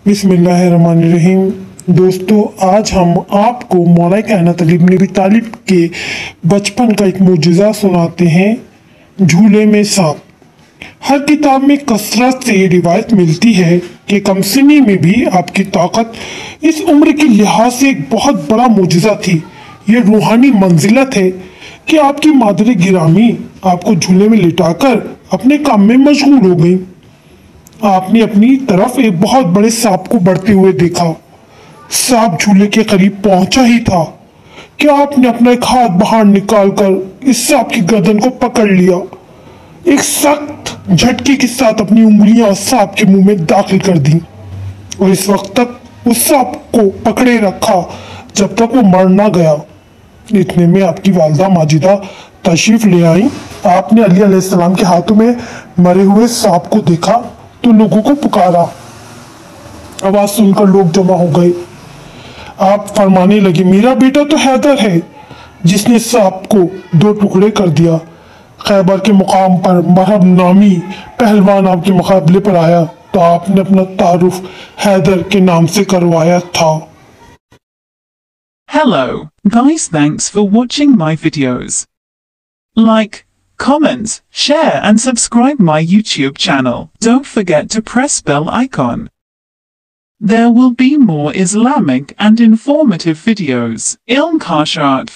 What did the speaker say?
बिस्मिल्लाहिर्रहमानिर्रहीम। दोस्तों, आज हम आपको मौला कायनात अली इब्न अबी तालिब के बचपन का एक मुजज़ा सुनाते हैं, झूले में सांप। हर किताब में कसरत से ये रिवायत मिलती है कि कमसिनी में भी आपकी ताकत इस उम्र के लिहाज से एक बहुत बड़ा मुजज़ा थी। ये रूहानी मंजिलत है कि आपकी मादर गिरामी आपको झूले में लिटाकर अपने काम में मशगूल हो गई। आपने अपनी तरफ एक बहुत बड़े सांप को बढ़ते हुए देखा। सांप झूले के करीब पहुंचा ही था कि आपने अपना एक हाथ बाहर निकालकर इस सांप की गर्दन को पकड़ लिया। एक सख्त झटके के साथ अपनी उंगलियां सांप के मुंह में दाखिल कर दी और इस वक्त तक उस सांप को पकड़े रखा जब तक वो मर ना गया। इतने में आपकी वालदा माजिदा तशरीफ ले आई। आपने अली अलैहिस्सलाम के हाथों में मरे हुए सांप को देखा तो लोगों को पुकारा। आवाज सुनकर लोग जमा हो गए। आप फरमाने लगे, मेरा बेटा तो हैदर है जिसने सांप को दो टुकड़े कर दिया। खैबर के मुकाम पर मरहब नामी पहलवान आपके मुकाबले पर आया तो आपने अपना तारुफ हैदर के नाम से करवाया था। Hello, guys, thanks for watching my videos. Like, comment, share and subscribe my YouTube channel. Don't forget to press bell icon. There will be more Islamic and informative videos. Ilm Kashat.